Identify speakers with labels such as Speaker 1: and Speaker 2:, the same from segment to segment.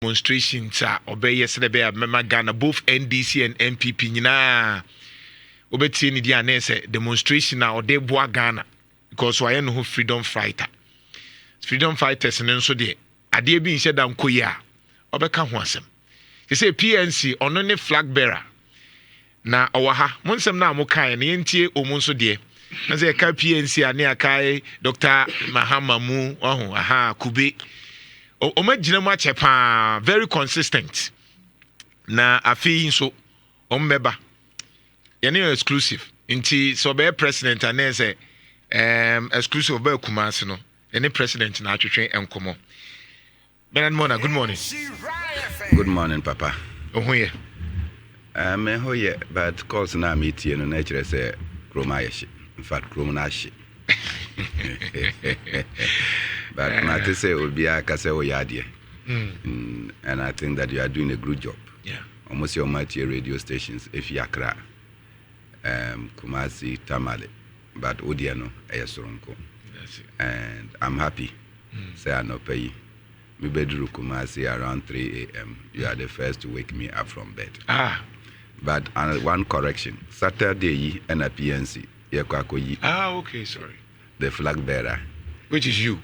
Speaker 1: demonstrations obey yesterday mema Ghana both NDC and MPP nyina obeti ni dia na say demonstration na ode boa Ghana because why no freedom fighters no so de ade bi nhyɛ da nkoyi a obeka ho asɛm they say PNC ono ne flag bearer na owaha monsem na amokan na yentie omun so de na say ka PNC ane akai Dr. Mahamamu Kube omagina mu achepa very consistent na afi so ombeba yene exclusive nti so be president and say exclusive be Kumasi no any president na atwetwe enkomo Bernard Mornah, good morning.
Speaker 2: Good morning, Papa.
Speaker 1: Ohoye.
Speaker 2: Hoye, but calls na meet you no nature say kromayeshi. In fact, kromunashi. But Mate say Obia Kase Oyadie. And I think that you are doing a good job.
Speaker 1: Yeah.
Speaker 2: Almost your mighty radio stations, if Yakra, Kumasi, Tamale, but Odiano, Ayasoronko. And I'm happy. Say I no pay. Me bedroom Kumasi around 3 a.m. You are the first to wake me up from bed. But one correction. Saturday and a PNC.
Speaker 1: Okay, sorry.
Speaker 2: The flag bearer.
Speaker 1: Which is you?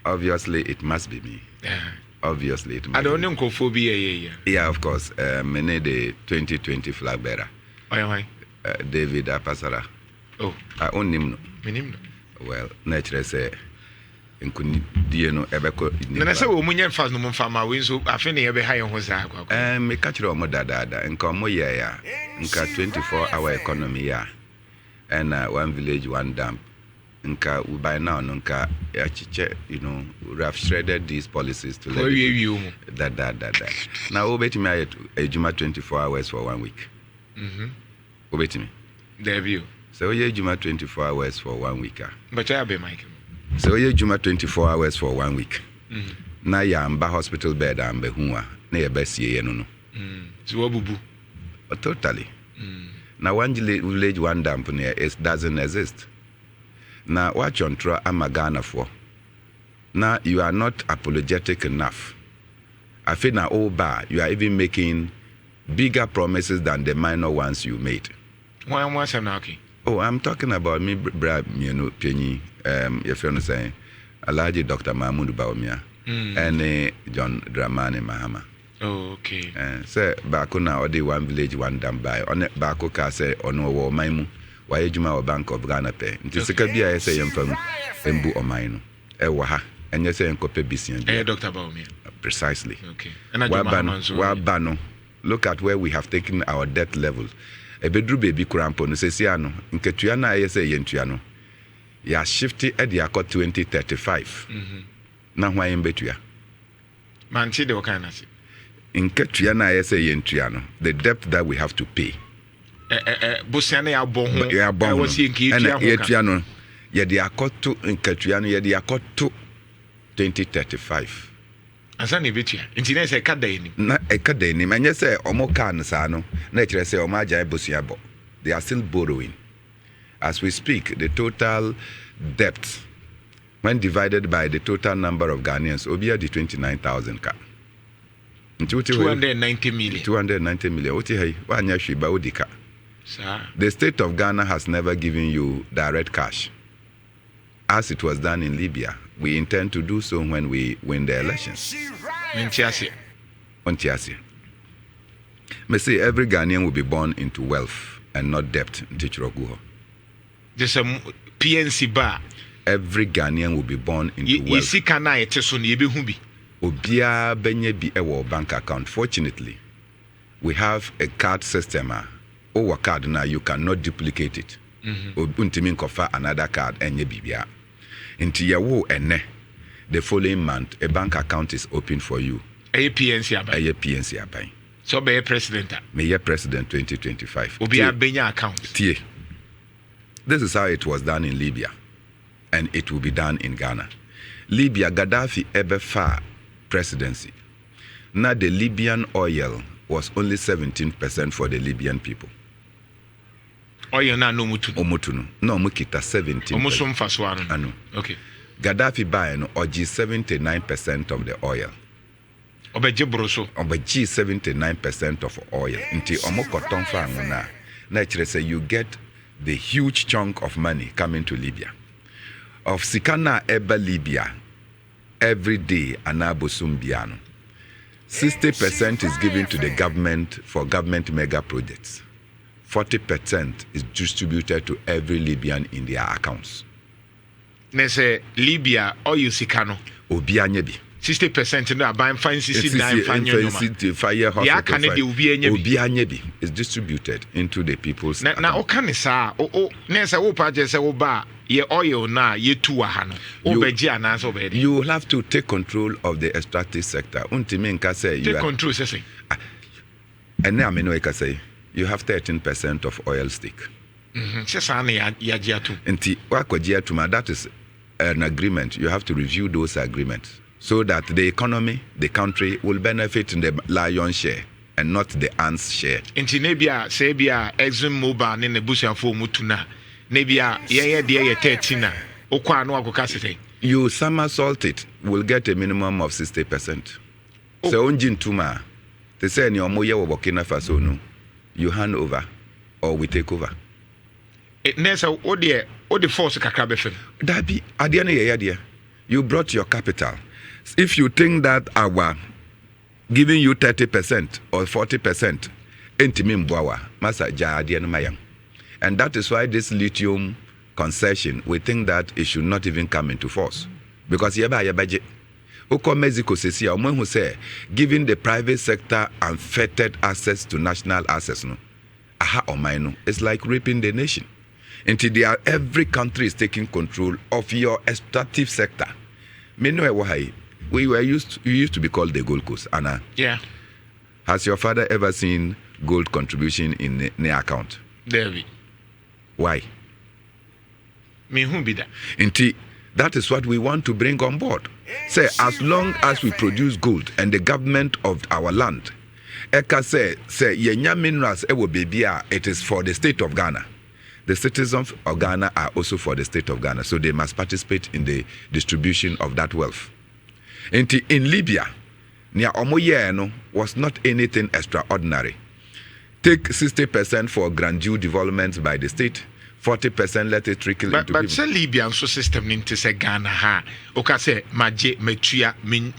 Speaker 2: Obviously, it must be me. Obviously, it must
Speaker 1: I don't know phobia.
Speaker 2: Yeah, of course. Mene the 2020 flag bearer. David Apasara.
Speaker 1: Oh.
Speaker 2: I own him. Well, nature say.
Speaker 1: Na say wo munye fast no mfama we so afi na ye be ha ye ho za akwa.
Speaker 2: Me catch ro mo dada nka mo ye ya nka 24-hour economy ya and one village one dam nka we by now nka ya chiche we have shredded these policies to let that now we bet me ejuma 24 hours for 1 week. We bet me
Speaker 1: there view
Speaker 2: so we ejuma 24 hours for 1 week.
Speaker 1: But I be Mike.
Speaker 2: So you juma 24 hours for 1 week. Na ya mba hospital bed ambe huwa na ye besie no.
Speaker 1: So wabubu.
Speaker 2: Totally. Now one village one dump near it doesn't exist. Now what you try Ghana for? Now you are not apologetic enough. I feel now you are even making bigger promises than the minor ones you made.
Speaker 1: Why was okay?
Speaker 2: Oh, I'm talking about me, Penny, your friend saying, Alaji Dr. Mahmoud Baumia, and John Dramani Mahama.
Speaker 1: Oh, okay.
Speaker 2: Say, Bakuna or the one village, one dam by, on it, Bakoka say, or no war, Maimu, why Juma or Bank of Ghana pay. This is a say, and Boo or Mine, Ewaha, and you say, and Cope Bisian.
Speaker 1: Dr. Baumia.
Speaker 2: Precisely.
Speaker 1: Okay. And
Speaker 2: Wabano, look at where we have taken our debt levels. A bedroom baby crampo no sesiano nketuana ayese yentuano ya shifty at the 2035 na hwan yembetua
Speaker 1: manchi de wakana si
Speaker 2: nketuana ayese yentuano the debt that we have to pay
Speaker 1: bosiana ya bon ho
Speaker 2: ya bon yetuano ye de akoto nketuano ye de akoto 2035
Speaker 1: Asani betua nti na se kada enim
Speaker 2: na kada enim anye se omo kan sa no na kire se omo aja ebosia bo they are still borrowing as we speak. The total debt when divided by the total number of Ghanaians obia the 29,000 ka
Speaker 1: 290 million
Speaker 2: oti hey wanya hwiba odika. The state of Ghana has never given you direct cash as it was done in Libya. We intend to do so when we win the elections. Ontiasi. Me say every Ghanaian will be born into wealth and not debt.
Speaker 1: Just a PNC bar.
Speaker 2: Every Ghanaian will be born into wealth. Obia benye bi ewo bank account. Fortunately, we have a card system. Our card now you cannot duplicate it. Untimi nkofa another card enye bibia. Into yawo ene the following month a bank account is open for you.
Speaker 1: A PNC
Speaker 2: abai.
Speaker 1: So be president.
Speaker 2: May president 2025.
Speaker 1: Obi abenya account.
Speaker 2: Tie. This is how it was done in Libya, and it will be done in Ghana. Libya Gaddafi ever far presidency. Now the Libyan oil was only 17% for the Libyan people.
Speaker 1: Oil na no mutu.
Speaker 2: Omutunu. No mukita 17%.
Speaker 1: Omusum faswano.
Speaker 2: Anu.
Speaker 1: Okay.
Speaker 2: Gaddafi buy no oji 79% of the oil.
Speaker 1: Obeje broso.
Speaker 2: Obeji 79% of oil. Until omo cotton farm na. Naturally say you get the huge chunk of money coming to Libya. Of Sikana Eba Libya, every day anabosumbiano. 60% is given to the government for government mega projects. 40% is distributed to every Libyan in their accounts.
Speaker 1: Nese Libya oil sikano.
Speaker 2: Obianyebi.
Speaker 1: 60% no buying fine 69
Speaker 2: fire hospital.
Speaker 1: Obianyebi
Speaker 2: is distributed into the people's
Speaker 1: account. Na okane sa o nese wo pa je se wo ba ye oil na ye tuwa ha no. Obeji ananso obedi.
Speaker 2: You will have to take control of the extractive sector. Untimi nka say you
Speaker 1: take control say.
Speaker 2: And now me no ka say you have 13% of oil stake.
Speaker 1: Sesa na ya jiatu.
Speaker 2: Nti wakwajiatu, that is an agreement. You have to review those agreements so that the economy, the country will benefit in the lion's share and not the ants share.
Speaker 1: Nti nebia say bia Exxon Mobil ne nebusuafo mutuna. Nebia ye de 13 na. Okwa no akoka sete.
Speaker 2: You somersault it, will get a minimum of 60%. So onjin tuma. They say ni omoye wo Burkina Faso no. You hand over or we take over.
Speaker 1: Nessa o de force kakra befem.
Speaker 2: Dabi adia na ye dia. You brought your capital. If you think that our giving you 30% or 40%, entimi mboawa masa ja adia na mayam. And that is why this lithium concession, we think that it should not even come into force. Because yeba budget. Oko Mexico says here, who say giving the private sector unfettered access to national assets, no, aha or mine, it's like raping the nation. Until every country is taking control of your extractive sector. You used to be called the Gold Coast, Anna.
Speaker 1: Yeah.
Speaker 2: Has your father ever seen gold contribution in the account?
Speaker 1: David.
Speaker 2: Why?
Speaker 1: Me who be that?
Speaker 2: Until that is what we want to bring on board. Say, as long as we produce gold and the government of our land, Eka say yenya minerals ewo bebia, it is for the state of Ghana. The citizens of Ghana are also for the state of Ghana, so they must participate in the distribution of that wealth. In Libya, near Omoyeno was not anything extraordinary. Take 60% for grandeur development by the state. 40% let it trickle into people.
Speaker 1: But say Libyan so system into say Ghana ha. Oka say maje metua min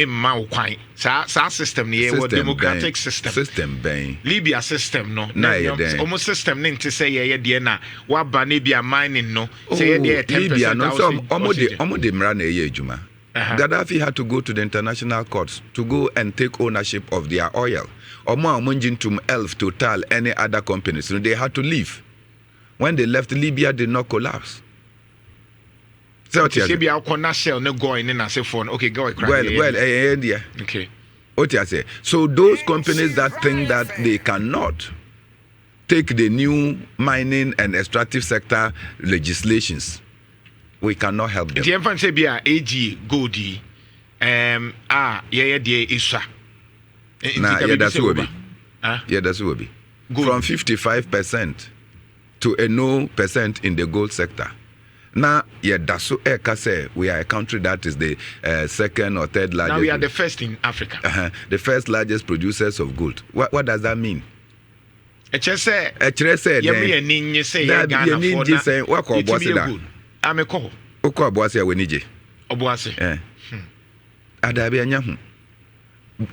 Speaker 1: ma ukwan. Sa system ni e democratic system.
Speaker 2: System ben.
Speaker 1: Libya system no.
Speaker 2: Almost
Speaker 1: system into say ye de na wa ba ne bia mining no. Say ye 10%.
Speaker 2: Libya no so omo de mra na ye adwuma. Gaddafi had to go to the international courts to go and take ownership of their oil. Omo amunjintum Elf, Total, any other companies. So they had to leave. When they left, Libya did not collapse.
Speaker 1: So Libya shell no going in and say phone. Okay, go ahead.
Speaker 2: Yeah.
Speaker 1: Okay.
Speaker 2: What I say? So those companies that think that they cannot take the new mining and extractive sector legislations, we cannot help them.
Speaker 1: The infant say be AG Goldie, yeah Isha.
Speaker 2: Nah, yeah, that's what be. Yeah, that's what be. From 55%. To a no percent in the gold sector. Now, yeah, that's so say we are a country that is the second or third largest.
Speaker 1: Now we are the first in Africa.
Speaker 2: The first largest producers of gold. What does that mean?
Speaker 1: Say, say,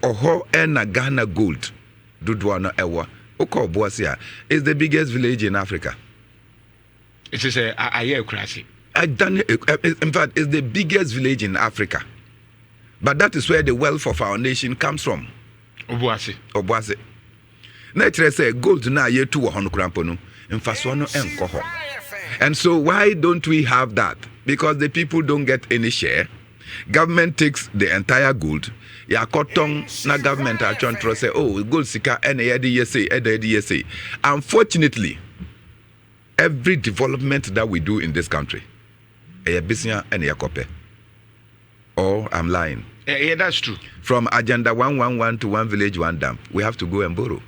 Speaker 2: Oho ena Ghana gold. Dudwana ewa. Oko Boasia is the biggest village in Africa.
Speaker 1: It is a year crazy.
Speaker 2: In fact, it's the biggest village in Africa. But that is where the wealth of our nation comes from. Obuasi. Nature say gold na ye tu wahonu krampono. Infaswano enkoho. And so why don't we have that? Because the people don't get any share. Government takes the entire gold. Ya kotong na government actually say, oh, gold sika say. Unfortunately, every development that we do in this country, business and kope. Or I'm lying.
Speaker 1: Yeah, that's true.
Speaker 2: From Agenda 111 to One Village, One Dam, we have to go and borrow.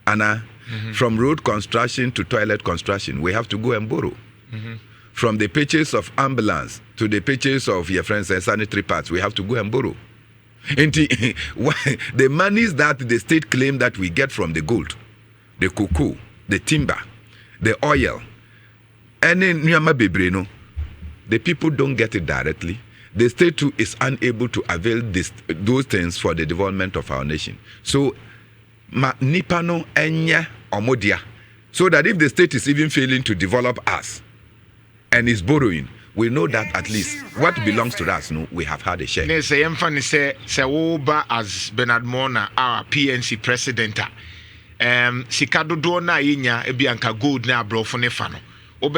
Speaker 2: Anna, from road construction to toilet construction, we have to go and borrow. From the purchase of ambulance to the purchase of your friends and sanitary parts, we have to go and borrow. And the monies that the state claim that we get from the gold, the cocoa, the timber, the oil, and then the people don't get it directly. The state too is unable to avail those things for the development of our nation. So, nipano enya omodia. So that if the state is even failing to develop us and is borrowing, we know that at least what belongs to us, no, we have had a share.
Speaker 1: They say, say as Bernard Mornah, our PNC president, Sikado Dona Inya, Ebianka Gold na Brofone Fano. I'm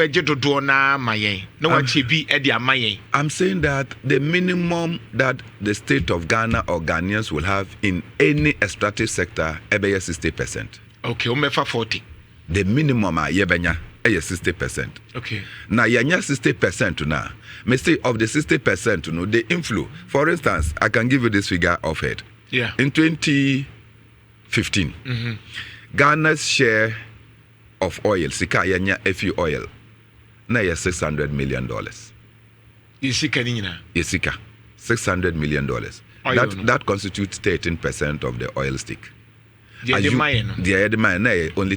Speaker 1: saying that the minimum that the state of Ghana or Ghanaians will have in any extractive sector is 60%. Okay, umefa 40.
Speaker 2: The minimum is 60%.
Speaker 1: Okay.
Speaker 2: Now, yanya 60% now. Me say of the 60%, the inflow. For instance, I can give you this figure of it.
Speaker 1: Yeah.
Speaker 2: In 2015, Ghana's share of oil, sika yanya FU oil, na $600 million.
Speaker 1: Isika nina?
Speaker 2: Isika, $600 million. That constitutes 13% of the oil stick. The only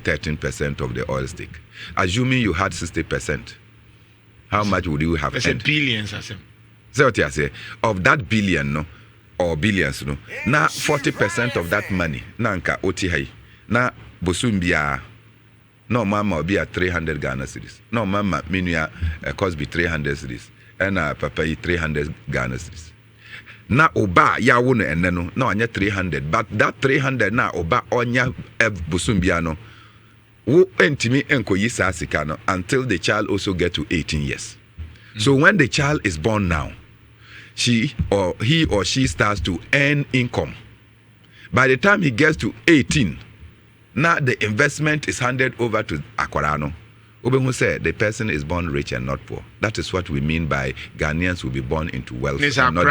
Speaker 2: 13% of the oil stick. Assuming you had 60%, how much would you have earned?
Speaker 1: Billions,
Speaker 2: So what you say? Of that billion, no, or billions, no. Now 40% of that money, nanka oti na bosumbia. No mama be at 300 Ghana cedis. No mama minua cost be 300 cedis. And papa 300 Ghana cedis. Na oba ya wono eneno na anya 300, but that 300 na oba onya busumbia no wo entimi enkoyi sa sika no until the child also get to 18 years. So when the child is born now, he or she starts to earn income. By the time he gets to 18, now the investment is handed over to Akwarano. Obengu said the person is born rich and not poor. That is what we mean by Ghanaians will be born into wealth.
Speaker 1: And not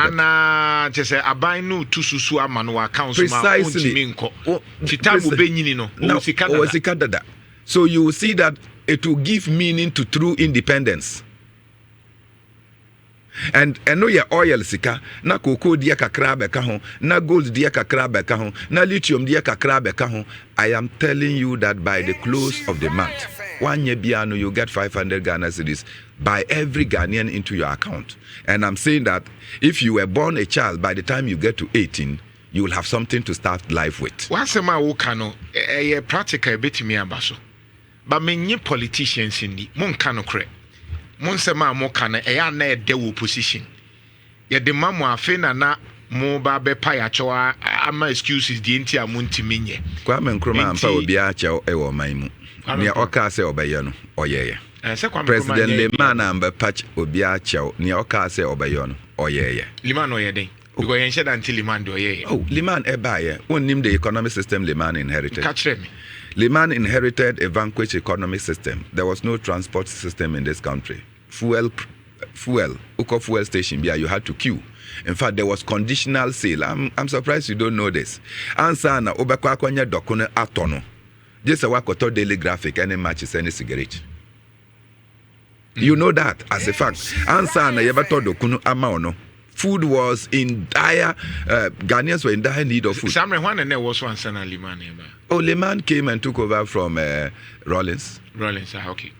Speaker 1: precisely.
Speaker 2: So you will see that it will give meaning to true independence. And no ya oil sika na cocoa dia kakra beka ho na gold dia kakra beka ho na lithium dia kakra beka ho. I am telling you that by the close of the month, 1 year biano you get 500 Ghana cedis by every Ghanaian into your account. And I'm saying that if you were born a child, by the time you get to 18, you will have something to start life with.
Speaker 1: Wasema wukano practical bit me abaso. But many politicians in the monkano cre. Monsema mokana eya na de wo position. Ye de mamu afena na mo ba be pa ya choa ama excuses di enti amunti menye.
Speaker 2: Kwa menkroma ampa obi a cha e wo man mu. Ne oka se obeye no oyeye. President Liman amba patch obi a cha ne oka se obeye no oyeye.
Speaker 1: Liman oyeden. Because yen shed until Liman do oyeye.
Speaker 2: Oh, Liman e ba ye. Wonnim the economic system Liman inherited.
Speaker 1: Catch me.
Speaker 2: Liman inherited a vanquished economic system. There was no transport system in this country. Fuel, Uko fuel station, you had to queue. In fact, there was conditional sale. I'm surprised you don't know this. Answer na obekwa kwanya dokune atono. Just a wakoto daily graphic, any matches, any cigarette. You know that as a fact. Answer na yebato dokunu amaono. Food was in dire, Ghanaians were in dire need of food.
Speaker 1: Samre one and there was one son of Liman.
Speaker 2: Oh, Liman came and took over from Rollins.
Speaker 1: Rollins, okay.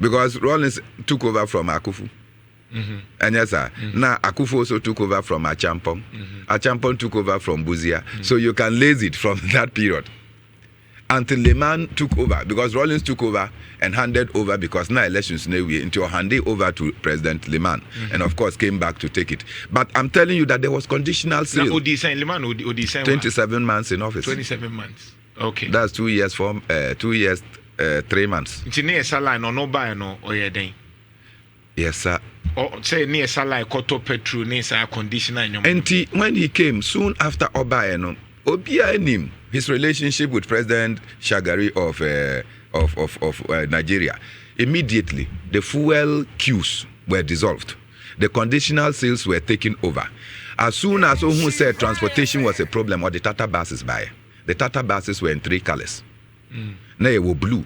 Speaker 2: Because Rollins took over from Akufu. And yes, sir. Now Akufu also took over from Achampong. Achampong took over from Buzia. So you can lace it from that period. Until Liman took over, because Rollins took over and handed over, because now elections until handed over to President Liman, and of course came back to take it. But I'm telling you that there was conditional sale. 27 months in office.
Speaker 1: 27 months. Okay.
Speaker 2: That's 2 years 3 months. Yes, sir.
Speaker 1: Or say near Salai Koto Petru Nisa conditional.
Speaker 2: And when he came soon after Obaeno, Obia him his relationship with President Shagari of Nigeria. Immediately, the fuel queues were dissolved. The conditional sales were taken over. As soon as Ohun said transportation was a problem, or the Tata buses by. The Tata buses were in 3 colors. They were blue,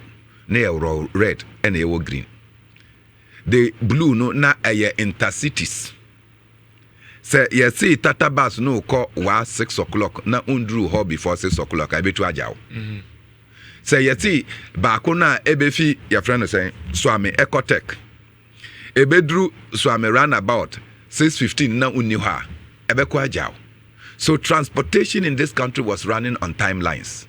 Speaker 2: they were red, and they were green. The blue no na intercities. Say, you see, Tata Bus no call 6 o'clock, na undru ho before 6 o'clock. I be to ajaw. Say, you see, Bakuna Ebefi, your friend is saying, Swami Ecotech. Ebedru Swami ran about 6:15 na uniha. Ebeko ajaw. So transportation in this country was running on timelines.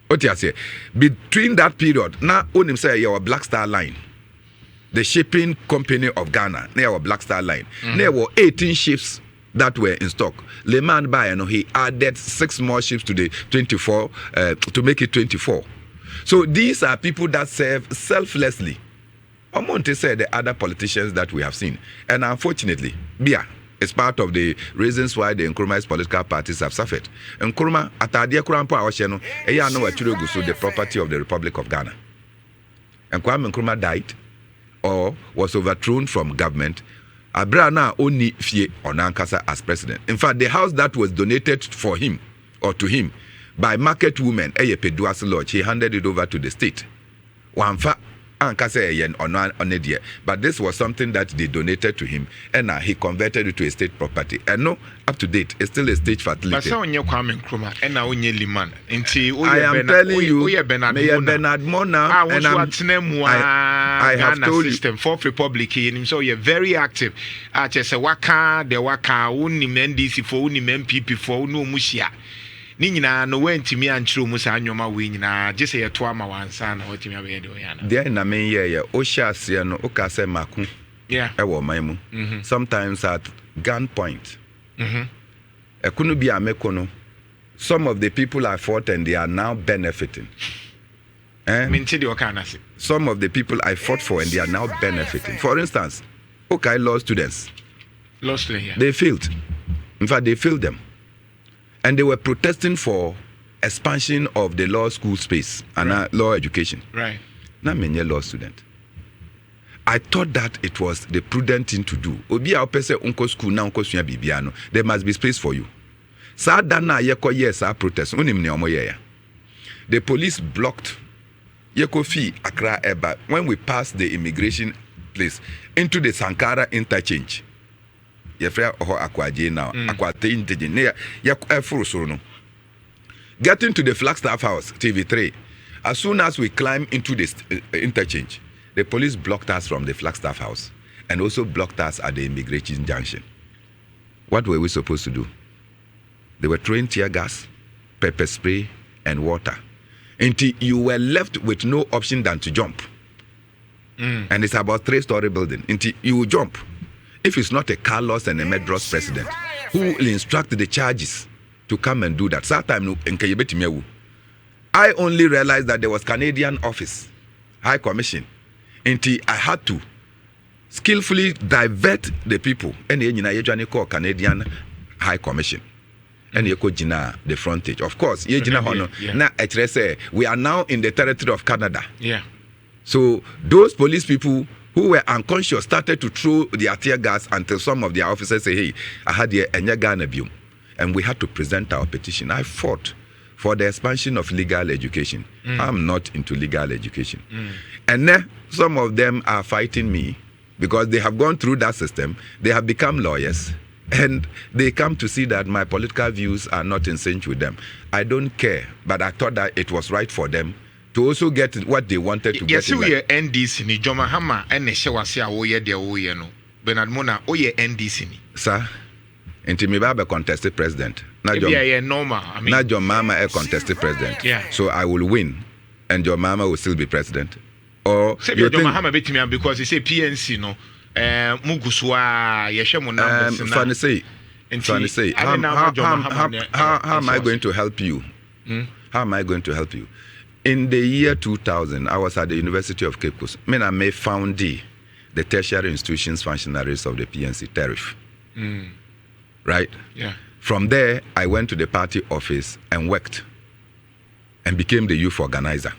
Speaker 2: What you say? Between that period, now unim say your Black Star Line, the shipping company of Ghana, near our Black Star Line, there were 18 ships that were in stock. Le man by he added 6 more ships to the 24 to make it 24. So these are people that serve selflessly. I'm going to say the other politicians that we have seen, and unfortunately, Bia. It's part of the reasons why the Nkrumah's political parties have suffered. Nkrumah, atadia kurampo awasheno, eya no wachuro gusu the property of the Republic of Ghana. And Kwame Nkrumah died or was overthrown from government. Abrana only fie onankasa as president. In fact, the house that was donated for him or to him by market women, Eye Peduas Lodge, he handed it over to the state. Wamfa. But this was something that they donated to him, and he converted it to a state property. And no, up to date, it's still a state facility. I am telling you, Mayor Bernard Mornah, and I have told you.
Speaker 1: System, Fourth Republic, so you're very active. Just a waka, the waka, NDC for MPP for no musia. Nina no went me and true Musa Nyoma win, just a 2 hour one son, what you may do.
Speaker 2: There in a main year, Osha Siano, Okase Maku, Maimu, sometimes at gunpoint. A couldn't be a mekono. Some of the people I fought and they are now benefiting. Some of the people I fought for and they are now benefiting. For instance, law students. They failed. In fact, they failed them. And they were protesting for expansion of the law school space and law education.
Speaker 1: Right.
Speaker 2: Now, I'm a law student. I thought that it was the prudent thing to do. Obi a opese unko school na unko suya bibiano. There must be space for you. Sa dana yeko yes a protest. Unim ne omo ye. The police blocked Yeko Fi Accra Eba when we passed the immigration place into the Sankara interchange. Yefra ho akwaje now akwate intelligent ne ya efuru so no getting to the Flagstaff House TV3 as soon as we climb into the interchange the police blocked us from the Flagstaff House and also blocked us at the immigration junction. What were we supposed to do? They were throwing tear gas, pepper spray and water until you were left with no option than to jump. And it's about 3-story building until you jump. If it's not a Carlos and a Medros president who will instruct the charges to come and do that. I only realized that there was Canadian office, High Commission, until I had to skillfully divert the people. And you call Canadian High Commission. And you call Gina the frontage. Of course, we are now in the territory of Canada.
Speaker 1: Yeah.
Speaker 2: So those police people who were unconscious started to throw their tear gas until some of their officers say, hey, I had a Ghana view. And we had to present our petition. I fought for the expansion of legal education. I'm not into legal education. And then some of them are fighting me because they have gone through that system. They have become lawyers. And they come to see that my political views are not in sync with them. I don't care, but I thought that it was right for them to also get what they wanted to get.
Speaker 1: Yes, we are NDC ni Joma Hama and Neshawasi Awoye de Oye no. Bernard Mornah Oye NDC ni.
Speaker 2: Sir, until me ba contested president.
Speaker 1: Na normal. I mean,
Speaker 2: na your mama a contested president.
Speaker 1: Yeah.
Speaker 2: So I will win, and your mama will still be president. Or
Speaker 1: you think Joma betimi because he say PNC no. Muguswa yeshe numbers.
Speaker 2: Funny say. How am I going to help you? How am I going to help you? In the year 2000, I was at the University of Cape Coast. I may found the tertiary institutions functionaries of the PNC tariff. Right?
Speaker 1: Yeah.
Speaker 2: From there, I went to the party office and worked and became the youth organizer.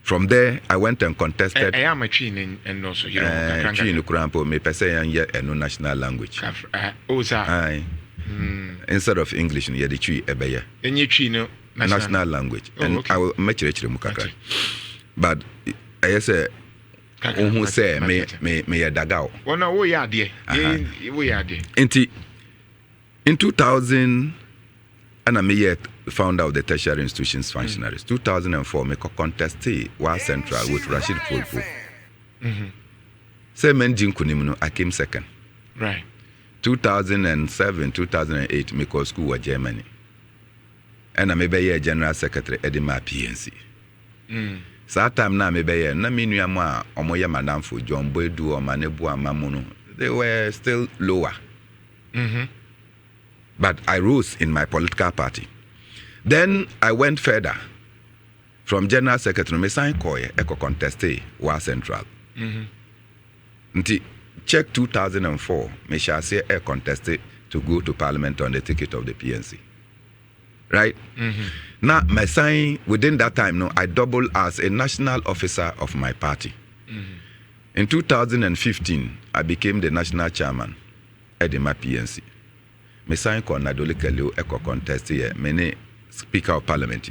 Speaker 2: From there, I went and contested.
Speaker 1: I am a chin and also you
Speaker 2: know. Chin Kurampo, me pese and no national language. Instead of English, you the tree ebeye.
Speaker 1: And you chino.
Speaker 2: National language. And I will make it mukaka. But I say who say me a dagao.
Speaker 1: Well, no, we are dear. We are dear.
Speaker 2: In 2000, and I yet found out the tertiary institutions functionaries. 2004, me contest was central with Rashid Pulpo. Say men Jinkunimno, I came second.
Speaker 1: Right.
Speaker 2: 2007, 2008, me call school was Germany. And I may be a general secretary at my PNC. So time now, maybe na minuama omoya madam for John Boydu or Manebu and Mamuno. They were still lower. But I rose in my political party. Then I went further. From general secretary, me sign koye eco conteste was central. Nti check 2004, me shall say a contested to go to parliament on the ticket of the PNC. Right? Now, my sign within that time, no, I doubled as a national officer of my party. In 2015, I became the national chairman at the PNC. My sign called Nadoli Kalio Eco Contest here, many speaker of parliament.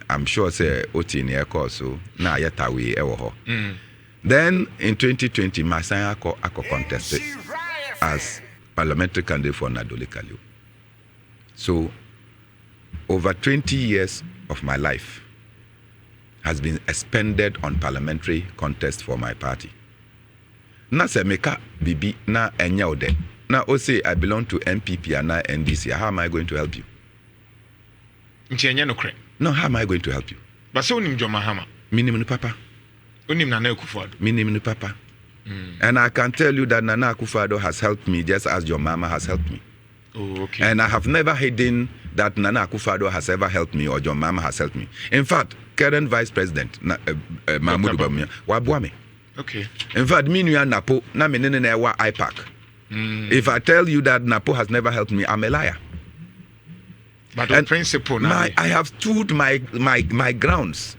Speaker 2: I'm sure say Oti in Eco so now yetawi ewo. Then in 2020, my sign Eco contested as parliamentary candidate for Nadoli Kalio. So over 20 years of my life has been expended on parliamentary contest for my party. Na semeka bibi na enya ode. Na o say I belong to MPP and na NDC. How am I going to help you? No, how am I going to help you?
Speaker 1: But so unim John Mahama.
Speaker 2: Minimum papa.
Speaker 1: Unim Nana Akufo-Addo.
Speaker 2: Minimum papa. And I can tell you that Nana Akufo-Addo has helped me just as your mama has helped me.
Speaker 1: Oh, okay.
Speaker 2: And I have never hidden that Nana Akufo-Addo has ever helped me or John Mama has helped me. In fact, current Vice President Mahmoud Bawumia wabua me.
Speaker 1: Okay.
Speaker 2: In fact, me nuya Napo na me nene na wa IPAC. If I tell you that Napo has never helped me, I'm a liar.
Speaker 1: But on principle,
Speaker 2: I have stood my grounds.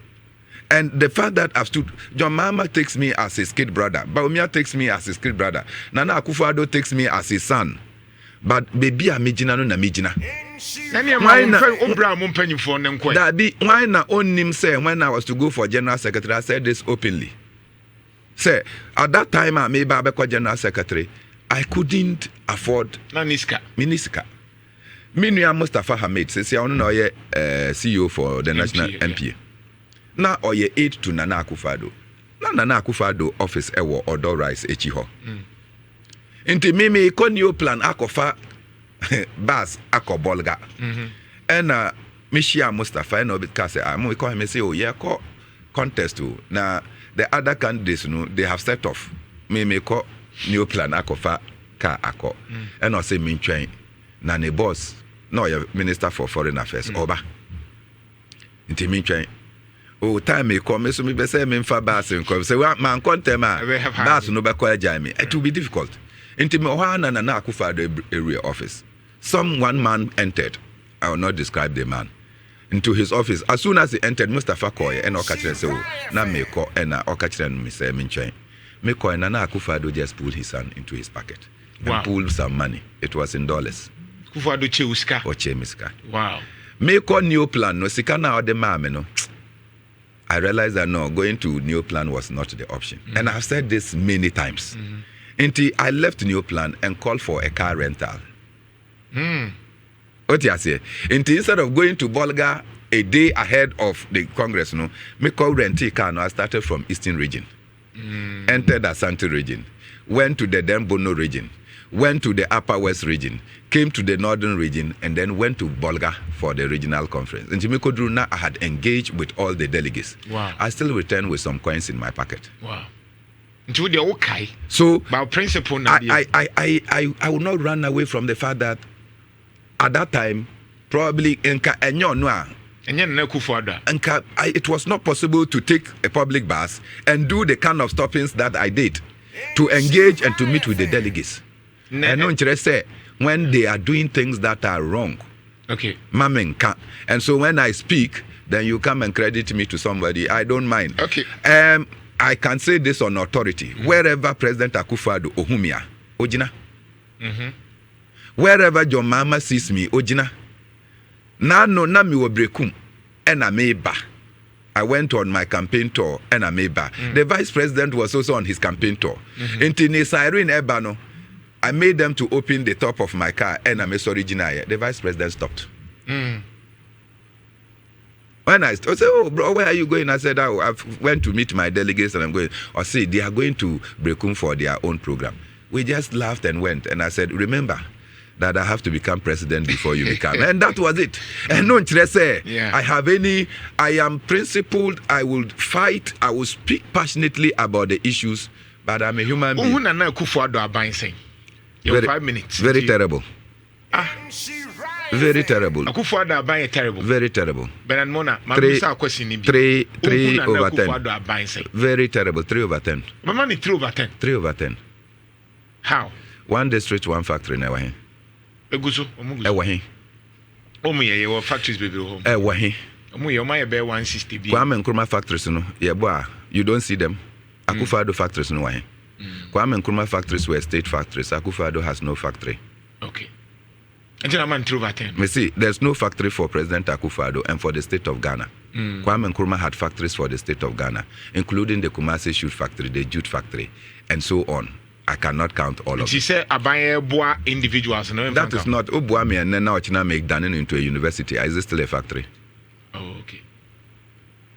Speaker 2: And the fact that I've stood, John Mama takes me as his kid brother. Bawumia takes me as his kid brother. Nana Akufo-Addo takes me as his son. But baby, I'm mijina no na mijina. Why na on him say when I was to go for general secretary, I said this openly. Say at that time I made Babeko general secretary, I couldn't afford
Speaker 1: Miniska.
Speaker 2: Minuya Mustafa Hamid says I don't know CEO for the national MPA. Now or ye aid to Nana Akufo-Addo. Nana Akufo-Addo office ewo odo rice echiho. Inti mimi konyo plan akofa bas akobolga. And Mishia Mustafa no because we call him say oh yeah call contest to na the other candidates no they have set off. Mimi call new plan akofa ka ako. And I say min train na ne boss no your minister for foreign affairs oba. Inti min train oh time me come so me be say me fa bas nko say man contema bas no be call me it will be difficult. Into Mornah and Nana Akufo-Addo area office. Some one man entered. I will not describe the man. Into his office. As soon as he entered, Mustafa Koye and Okachire said, na me ko and Okachire and me say minchain. Me ko and Nana Akufo-Addo just pulled his hand into his pocket and pulled some money. It was in dollars.
Speaker 1: Akufo-Addo cheuska.
Speaker 2: Or chemiska.
Speaker 1: Wow.
Speaker 2: Me ko new plan no sikana or the mame no. I realized that no, going to new plan was not the option. And I've said this many times. Until I left New Plan and called for a car rental. What you say? Instead of going to Bolga a day ahead of the Congress, no, me call rent a car. No, I started from Eastern region, entered Asante region, went to the Dembono region, went to the Upper West region, came to the Northern region, and then went to Bolga for the regional conference. And Jimmy Kodruna, I had engaged with all the delegates.
Speaker 1: Wow.
Speaker 2: I still returned with some coins in my pocket.
Speaker 1: Wow. Okay.
Speaker 2: So
Speaker 1: by principle,
Speaker 2: I will not run away from the fact that at that time probably it was not possible to take a public bus and do the kind of stoppings that I did to engage and to meet with the delegates. And no interest say when they are doing things that are wrong.
Speaker 1: Okay.
Speaker 2: And so when I speak, then you come and credit me to somebody. I don't mind.
Speaker 1: Okay.
Speaker 2: I can say this on authority. Wherever President Akufo-Addo ohumia, ojina. Wherever your mama sees me, ojina. Na no na mi wo brekum, ena me ba. I went on my campaign tour and I made back. The vice president was also on his campaign tour. Into Siren Ebano, I made them to open the top of my car and I made original. The vice president stopped. When I said, oh, bro, where are you going? I said, I went to meet my delegates and I'm going. Or see, they are going to Brekum for their own program. We just laughed and went. And I said, remember that I have to become president before you become. And that was it. And no, I am principled. I will fight. I will speak passionately about the issues. But I'm a human being.
Speaker 1: Very, 5 minutes.
Speaker 2: Very terrible. Very terrible. Very terrible. 3 over 10. Very terrible. 3 over 10. 3 over 10.
Speaker 1: How?
Speaker 2: 1 district, 1 factory. Never here.
Speaker 1: Factories baby home.
Speaker 2: Kwame Nkrumah factories no. You don't see them. Akufo-Addo factories no here. Kwame Nkrumah factories were state factories. Akufo-Addo has no factory.
Speaker 1: Okay. Until I'm 3 over 10.
Speaker 2: Me see, there's no factory for President Akufo-Addo and for the state of Ghana. Kwame Nkrumah had factories for the state of Ghana, including the Kumasi Shoe Factory, the Jute Factory, and so on. I cannot count all of them.
Speaker 1: She said, "Abaye boa individuals." No,
Speaker 2: that is not Obuami and now China make Danin into a university. Is it still a factory?
Speaker 1: Oh, okay.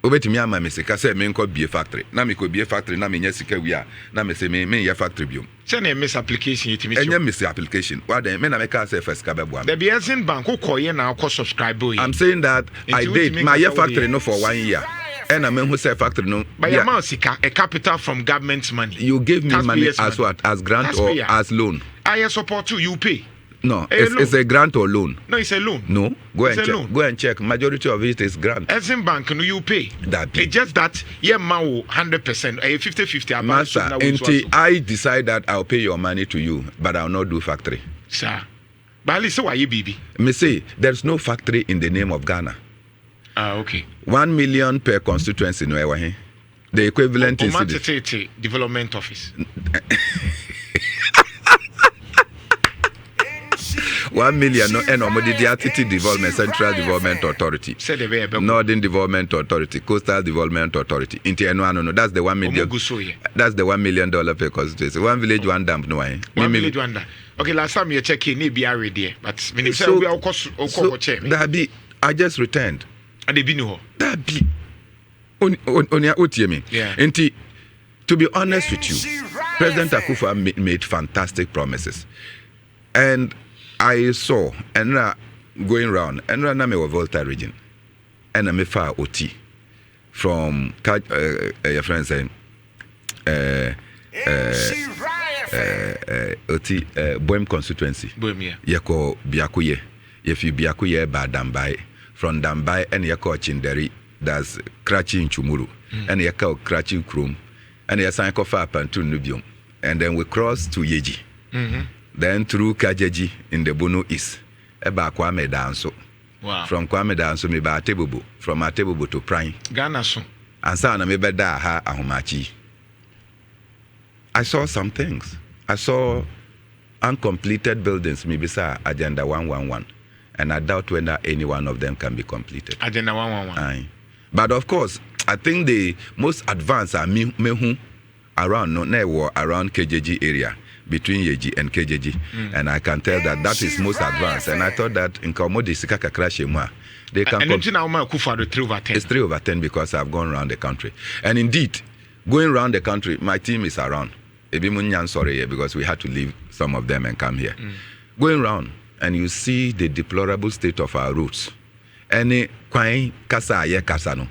Speaker 2: Obetimi ama me sika say me nko be a factory. Na me ko be a factory na me nya sika wi a na me say me ya factory biom.
Speaker 1: Say na miss application yitimi.
Speaker 2: Enya miss application. Why then me na me ka say first ka be boam.
Speaker 1: The BSN bank ko koye na ko subscribe.
Speaker 2: I'm saying that I did my year factory no for 1 year. And I mean who say factory no.
Speaker 1: But your man sika a capital from government money.
Speaker 2: You give me money as what? As grant or as loan?
Speaker 1: I support you pay.
Speaker 2: No, it's a grant or loan.
Speaker 1: No, it's a loan.
Speaker 2: No, go and check. Go and check. Majority of it is grant.
Speaker 1: As in bank, no, you pay.
Speaker 2: That
Speaker 1: it's just that, yeah, 100%, 50-50.
Speaker 2: Master, until I decide that I'll pay your money to you, but I'll not do factory.
Speaker 1: Sir, but listen, why you baby?
Speaker 2: Me say, there's no factory in the name of Ghana.
Speaker 1: Okay.
Speaker 2: 1 million per constituency, no, the equivalent is
Speaker 1: development office.
Speaker 2: 1 million no and the Development Central Development Authority, Northern Development Authority, Coastal Development Authority. No, that's the 1 million. That's the $1 million per constituency. 1 village, 1 dump, no way.
Speaker 1: 1 village, 1 dump. Okay, last time you check in, be already, but when you say we are
Speaker 2: that be, I just returned.
Speaker 1: And they be no.
Speaker 2: That be on your OTM.
Speaker 1: Yeah.
Speaker 2: And to be honest with you, President Akufo made fantastic promises, and I saw and going around and now me Volta region and I me far OT from your friend saying OT Boem constituency.
Speaker 1: Boem, yeah.
Speaker 2: Yako Biakuye. If you Biakuye by Dambai, from Dambai and Yako Chinderi, that's Krachi in Chumuru, and Yako Krachi Krum, and Yasanko Fap and Nubium. And then we cross to Yeji. Then through Kajeji in the Bono East, Eba Kwame Danso.
Speaker 1: Wow.
Speaker 2: From Kwame Danso, me ba Atebubu, from Atebubu to Prime.
Speaker 1: Ghana so.
Speaker 2: And sana me beda ha ahumachi. I saw some things. I saw uncompleted buildings, maybe sa Agenda 111. And I doubt whether any one of them can be completed.
Speaker 1: Agenda 111.
Speaker 2: Aye. But of course, I think the most advanced are Mehu around around KJG area. Between Yeji and KJG, and I can tell that is most advanced. And I thought that in Komodi Sikaka crash they can.
Speaker 1: And now Kufa 3 over 10.
Speaker 2: It's 3 over 10 because I've gone around the country, and indeed, going around the country, my team is around. Sorry, because we had to leave some of them and come here. Going around, and you see the deplorable state of our roads. Any kwai kasa ye kasano,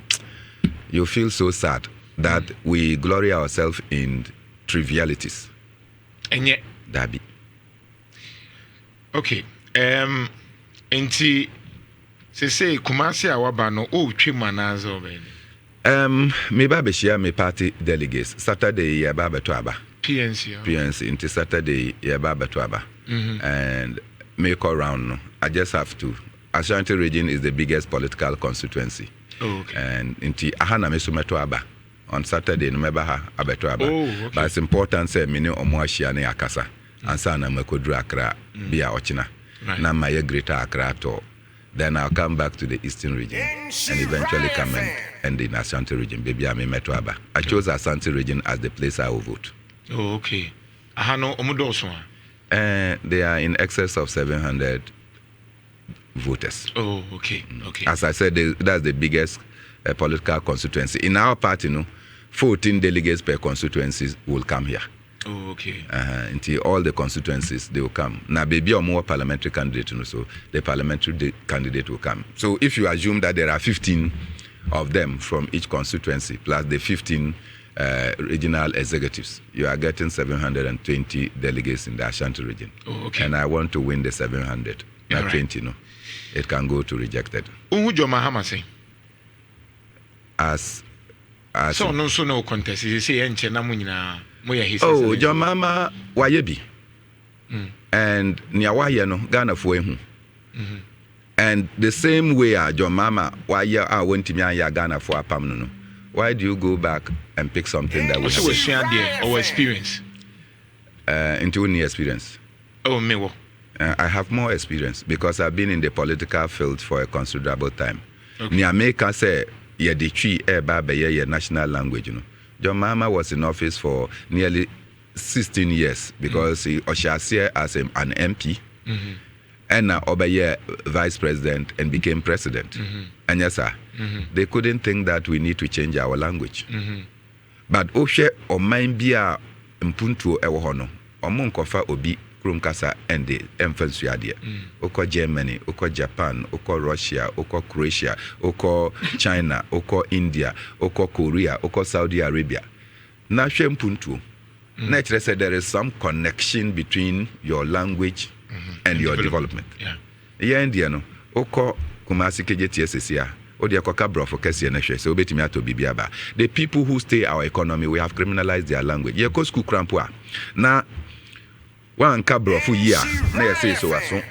Speaker 2: you feel so sad that we glory ourselves in trivialities.
Speaker 1: And yet,
Speaker 2: Dabi.
Speaker 1: Okay. Enti say Kumasi awabano chimanazo ben.
Speaker 2: Me baba share me party delegates. Saturday ya baba to aba.
Speaker 1: PNC
Speaker 2: into Saturday ya baba to aba. And make around no. I just have to. Ashanti region is the biggest political constituency.
Speaker 1: Oh, okay.
Speaker 2: And into ahana me sumeto aba. On Saturday, no matter how abeto aba.
Speaker 1: Okay.
Speaker 2: But it's important say me no omo ahia na akasa. Ansa na makodru Accra bia ochina. Na my greater Accra to. Then I'll come back to the eastern region and eventually come and and in Ashanti region. Baby, I'm in Metwaba. I chose Ashanti region as the place I will vote.
Speaker 1: Oh, okay. Ahano omudoso.
Speaker 2: They are in excess of 700 voters.
Speaker 1: Oh, okay. Okay.
Speaker 2: As I said, that's the biggest political constituency. In our party, 14 delegates per constituency will come here.
Speaker 1: Oh, okay.
Speaker 2: Until all the constituencies, they will come. Now, baby or more parliamentary candidate, so the parliamentary candidate will come. So if you assume that there are 15 of them from each constituency, plus the 15 regional executives, you are getting 720 delegates in the Ashanti region.
Speaker 1: Oh, okay.
Speaker 2: And I want to win the 700, not
Speaker 1: right.
Speaker 2: 20, no. It can go to rejected.
Speaker 1: Ungu Mahama say?
Speaker 2: As
Speaker 1: so no contest. You say enche na munyina moya his.
Speaker 2: Oh, John Mama wayebi. And niawaye no Ghana fo ehu. And the same way John Mama waye went me aya Ghana fo apam no. Why do you go back and pick something that we
Speaker 1: have share there or experience?
Speaker 2: Into any experience.
Speaker 1: Oh, me.
Speaker 2: I have more experience because I've been in the political field for a considerable time.
Speaker 1: Okay.
Speaker 2: Niameka say ye the tree ye national language, John Mama was in office for nearly 16 years because he was here as an MP. And now Obeye vice president and became president. And yes, sir, they couldn't think that we need to change our language. But Oshe or mind be a mpuntu ewohono, or munkofa obi krumkasa and the influence yadia. Oko Germany, Oko Japan, Oko Russia, Oko Croatia, Oko China, Oko India, Oko Korea, Oko Saudi Arabia. Nashe mpuntu. Nature said there is some connection between your language and your development. Yeah, India no. Oko kumasi KJTSCA. Odia koka brofo kesi na hwe so betimi ato bibiaba. The people who stay our economy, we have criminalized their language. Ye ko school crampo a. Na wan ka brofo yi a na ye say so aso.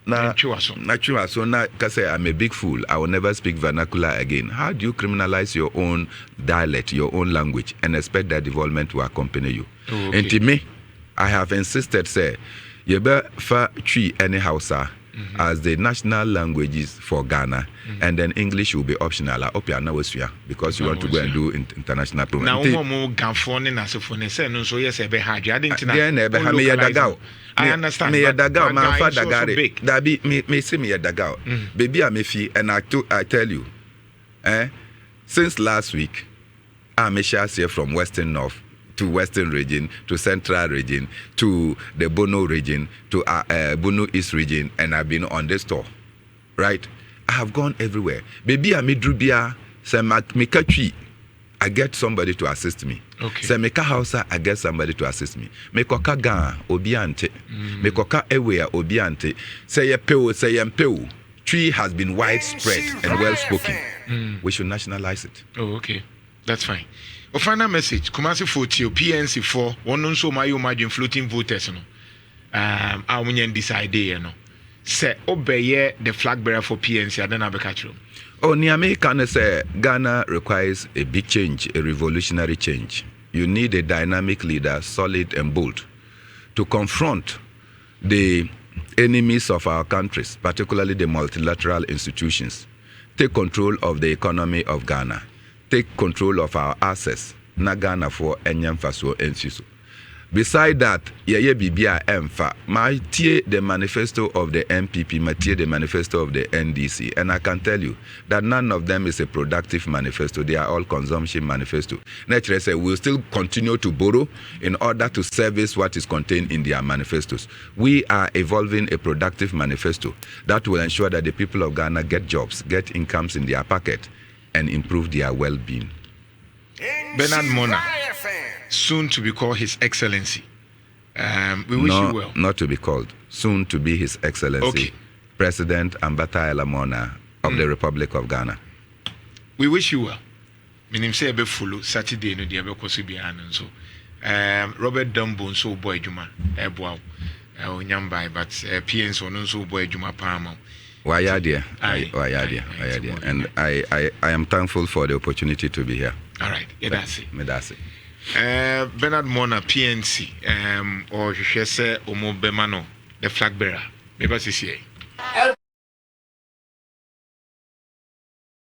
Speaker 2: Na chua so na ka say I'm a big fool. I will never speak vernacular again. How do you criminalize your own dialect, your own language and expect that development to accompany you?
Speaker 1: Oh, okay.
Speaker 2: And me, I have insisted say ye be fa twi any Hausa as the national languages for Ghana, and then English will be optional. Because you want to go and do international programs.
Speaker 1: Now, more Ganfone and Asofone say no, so yes, I didn't
Speaker 2: know. I understand. Me dagao, my father Gary. That be me see me dagao. Baby, I'm a fee, and I tell you, since last week, I'm a here from Western North to Western region, to Central region, to the Bono region, to Bono East region, and I've been on this tour, right? I have gone everywhere. Baby, I'm a drubia, Mika I get somebody to assist me.
Speaker 1: Okay.
Speaker 2: Say Meka Hausa, I get somebody to assist me. Mekoka Ga, Obiante. Mekoka Ewea, Obiante. Say ye peu, say ye peu. Tree has been widespread and well spoken. We should nationalize it.
Speaker 1: Oh, okay. That's fine. A final message, Kumasi 40, PNC 4, one non so my imagine floating voters, no. I won't decide, Say, obey the flag bearer for PNC, I don't have a catch room.
Speaker 2: Oh, Niamey can say Ghana requires a big change, a revolutionary change. You need a dynamic leader, solid and bold, to confront the enemies of our countries, particularly the multilateral institutions. Take control of the economy of Ghana. Take control of our assets. Na Ghana for Enyam Faso Ensiso. Beside that, Yeye Bibia Emfa, my tie the manifesto of the MPP, my tie the manifesto of the NDC, and I can tell you that none of them is a productive manifesto. They are all consumption manifesto. Naturally, say we'll still continue to borrow in order to service what is contained in their manifestos. We are evolving a productive manifesto that will ensure that the people of Ghana get jobs, get incomes in their pocket, and improve their well-being.
Speaker 1: Bernard Mornah, soon to be called His Excellency. We wish you well.
Speaker 2: Not to be called. Soon to be His Excellency.
Speaker 1: Okay.
Speaker 2: President Ambata Mornah of the Republic of Ghana.
Speaker 1: We wish you well. Minim say be follow Saturday no dia be koso bi anan so. Robert Dumbo so boy Juma eboa. Onyamba but PNC ono so boy Juma Palma.
Speaker 2: Wayadia. And I am thankful for the opportunity to be here.
Speaker 1: All right.
Speaker 2: Medasi.
Speaker 1: Bernard Mornah, PNC, or Shese Omo Bemano, the flag bearer. Maybe